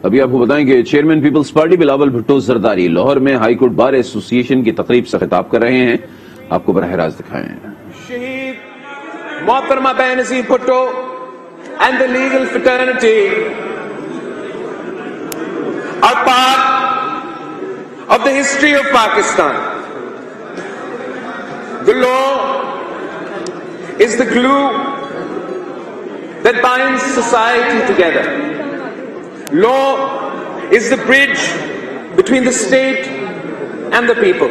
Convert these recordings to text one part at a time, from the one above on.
अभी आपको बताएं कि चेयरमैन पीपल्स पार्टी बिलावल भुट्टो जरदारी लाहौर में हाई कोर्ट बार एसोसिएशन की तकरीब से खिताब कर रहे हैं। आपको बराह रास्त दिखाएं। शहीद मोहतरमा Benazir Bhutto and the legal fraternity are part of the history of Pakistan. The law is the glue that binds society together. Law is the bridge between the state and the people.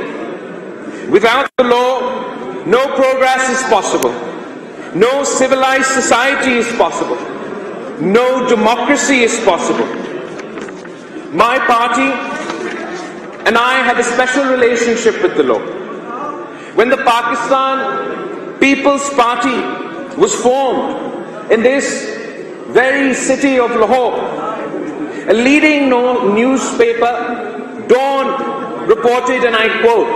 Without the law, no progress is possible. No civilized society is possible. No democracy is possible. My party and I have a special relationship with the law. When the Pakistan People's Party was formed in this very city of Lahore, a leading newspaper, Dawn, reported, and I quote,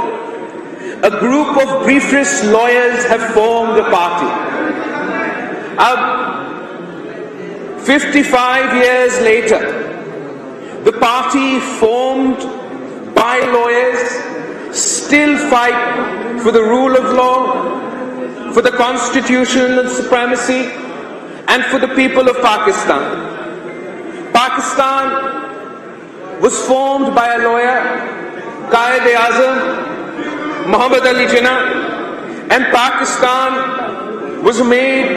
"A group of briefless lawyers have formed a party." 55 years later, the party formed by lawyers still fight for the rule of law, for the constitutional supremacy, and for the people of Pakistan. Pakistan was formed by a lawyer, Qaid-e-Azam Muhammad Ali Jinnah, and Pakistan was made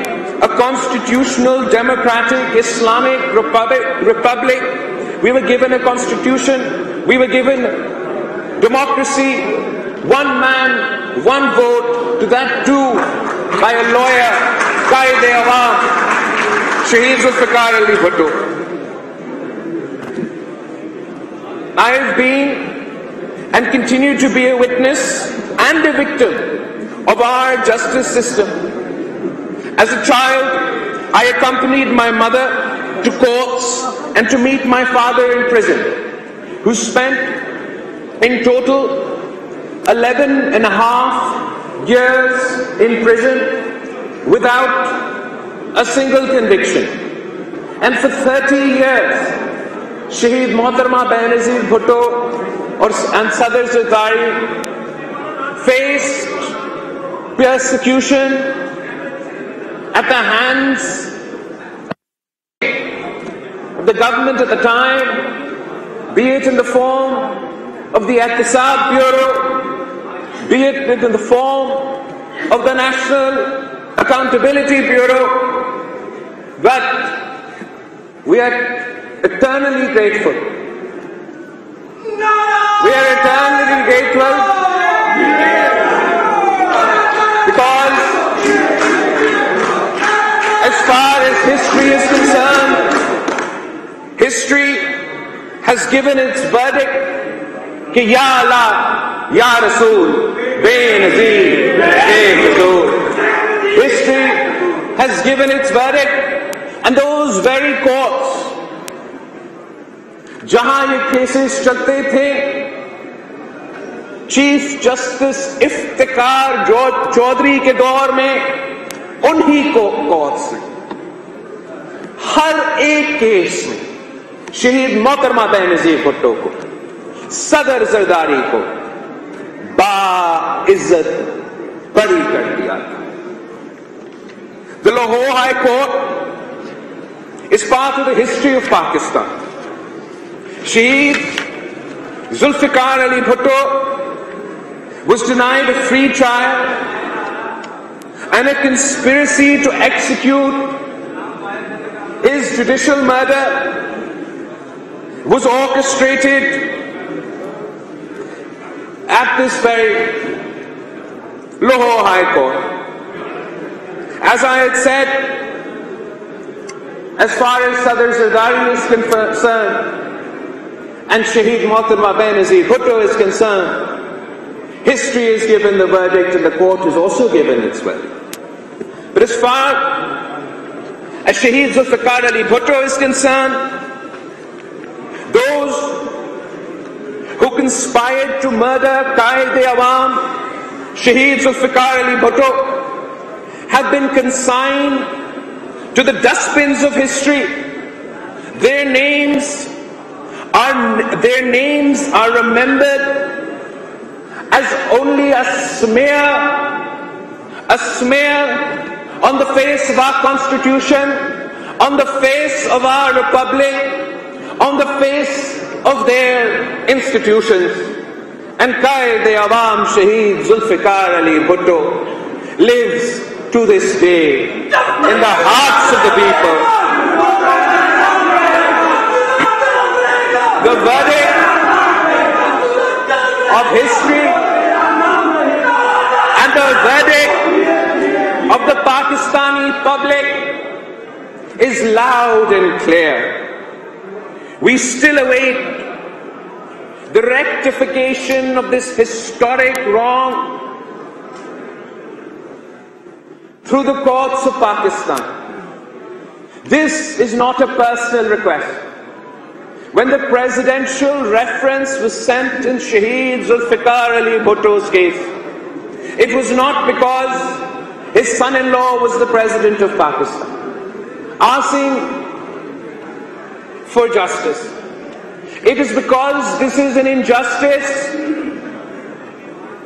a constitutional, democratic, Islamic republic. We were given a constitution, we were given democracy, one man, one vote, to that too by a lawyer, Qaid-e-Awam, Shaheed Zulfikar Ali Bhutto. I have been and continue to be a witness and a victim of our justice system. As a child, I accompanied my mother to courts and to meet my father in prison, who spent in total 11.5 years in prison without a single conviction. And for 30 years, Shaheed Mohtarma Benazir Bhutto and Sadr Zardari faced persecution at the hands of the government at the time, be it in the form of the Ihtisab Bureau, be it in the form of the National Accountability Bureau. But we are eternally grateful. We are eternally grateful because as far as history is concerned, history has given its verdict कि या अल्लाह या रसूल बेनज़ीर बेफिजूल. History has given its verdict, and those very courts जहां ये cases चलते थे, chief justice Iftikhar Chaudhary के दौर में उन्हीं को कोर्ट्स ने हर एक केस में शहीद मोहतरमा बेनजीर भुट्टो को, सदर जरदारी को बाइज्जत बरी कर दिया था. The Lahore High Court is part of the history of Pakistan. Shaheed Zulfikar Ali Bhutto was denied a free trial, and a conspiracy to execute his judicial murder was orchestrated at this very Lahore High Court. As I had said, as far as Sadr Zardari is concerned and Shaheed Mohtarma Benazir Bhutto is concerned, history is given the verdict and the court has also given its verdict. But as far as Shaheed Zulfikar Ali Bhutto is concerned, those who conspired to murder Qaid-e-Awam, Shaheed Zulfikar Ali Bhutto, have been consigned to the dustbins of history. Their names their names are remembered as only a smear on the face of our Constitution, on the face of our Republic, on the face of their institutions. And Qaid-e-Awam Shaheed Zulfikar Ali Bhutto lives to this day in the hearts of the people. The verdict of history and the verdict of the Pakistani public is loud and clear. We still await the rectification of this historic wrong through the courts of Pakistan. This is not a personal request. When the presidential reference was sent in Shaheed Zulfikar Ali Bhutto's case, it was not because his son-in-law was the president of Pakistan, asking for justice. It is because this is an injustice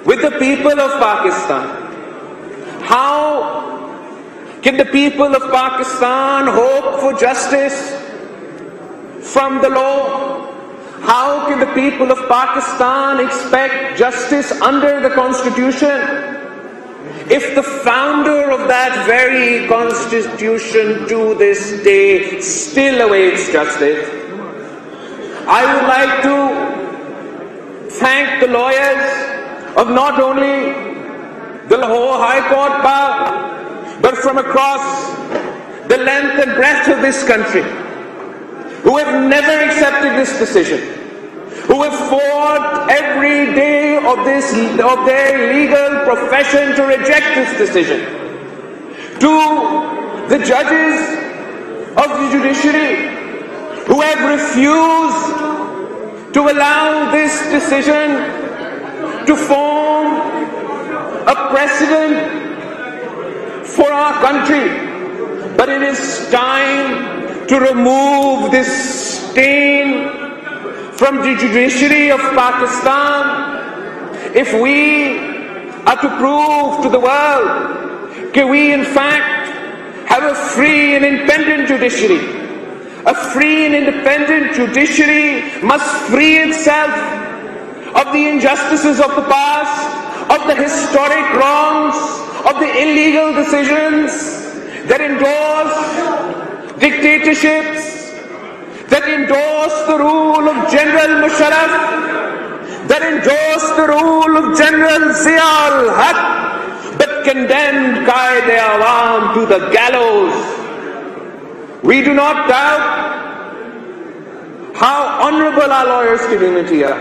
with the people of Pakistan. How can the people of Pakistan hope for justice from the law? How can the people of Pakistan expect justice under the Constitution if the founder of that very Constitution to this day still awaits justice? I would like to thank the lawyers of not only the Lahore High Court bar, but from across the length and breadth of this country, who have never accepted this decision, who have fought every day of their legal profession to reject this decision. To the judges of the judiciary who have refused to allow this decision to form a precedent for our country. But it is time to remove this stain from the judiciary of Pakistan if we are to prove to the world that we in fact have a free and independent judiciary. A free and independent judiciary must free itself of the injustices of the past, of the historic wrongs, of the illegal decisions that endorse dictatorships, that endorse the rule of General Musharraf, that endorse the rule of General Zia al-Haq, but condemned Qaid-e-Awam to the gallows. We do not doubt how honorable our lawyers community are.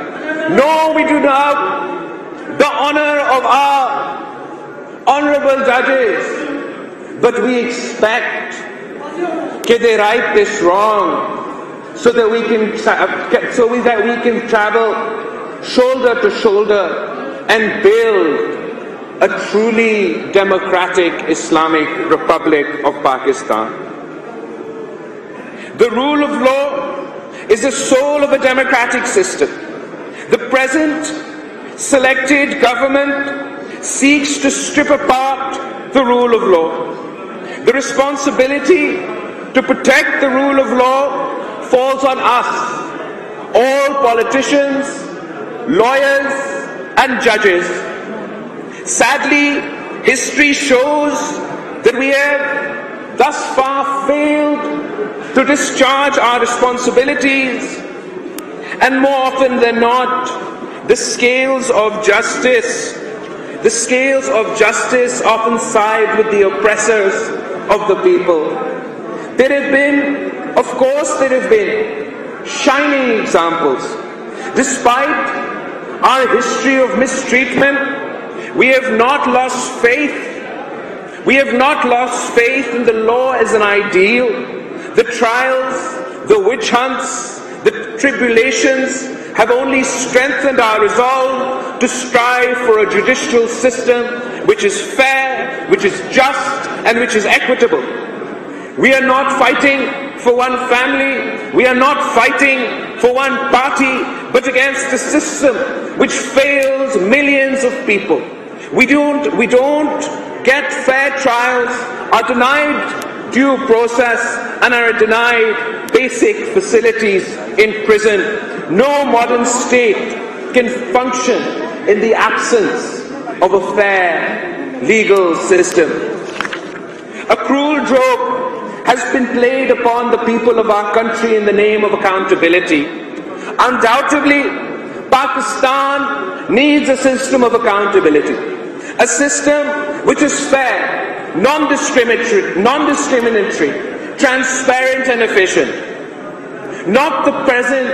No, we do not the honor of our honorable judges, but we expect that they right this wrong so that we can travel shoulder to shoulder and build a truly democratic Islamic Republic of Pakistan. The rule of law is the soul of a democratic system. The present selected government seeks to strip apart the rule of law. The responsibility to protect the rule of law falls on us, all politicians, lawyers, and judges. Sadly, history shows that we have thus far failed to discharge our responsibilities, and more often than not, the scales of justice often side with the oppressors of the people. There have been shining examples. Despite our history of mistreatment, we have not lost faith. We have not lost faith in the law as an ideal. The trials, the witch hunts, the tribulations have only strengthened our resolve to strive for a judicial system which is fair, which is just, and which is equitable. We are not fighting for one family. We are not fighting for one party, but against a system which fails millions of people. We don't get fair trials, are denied due process, and are denied basic facilities in prison. No modern state can function in the absence of a fair legal system. A cruel joke has been played upon the people of our country in the name of accountability. Undoubtedly, Pakistan needs a system of accountability, a system which is fair, non-discriminatory, transparent and efficient. Not the present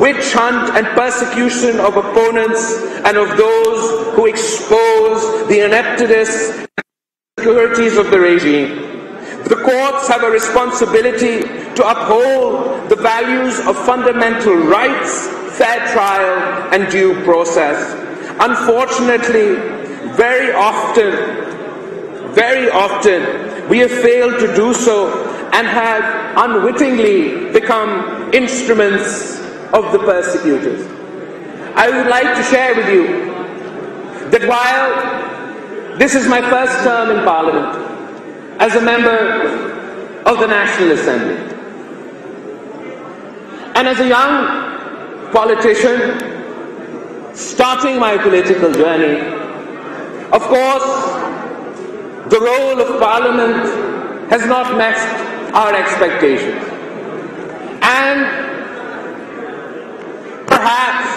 witch hunt and persecution of opponents and of those who expose the ineptitudes and insecurities of the regime. The courts have a responsibility to uphold the values of fundamental rights, fair trial and due process. Unfortunately, very often we have failed to do so and have unwittingly become instruments of the persecutors. I would like to share with you that while this is my first term in Parliament as a member of the National Assembly, and as a young politician starting my political journey, of course, the role of Parliament has not met our expectations. And perhaps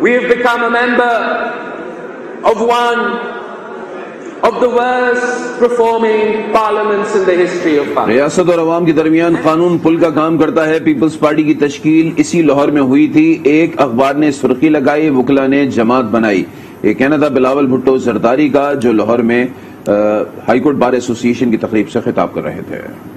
we have become a member of one of the worst performing parliaments in the history of Pakistan. रियासत और अवाम के दरमियान कानून पुल का काम करता है। Peoples party की तश्कील इसी लाहौर में हुई थी। एक अखबार ने सुर्खी लगाई, वकला ने जमात बनाई। ये कहना था बिलावल भुट्टो जरदारी का, जो लाहौर में हाईकोर्ट बार एसोसिएशन की तकरीब से खिताब कर रहे थे।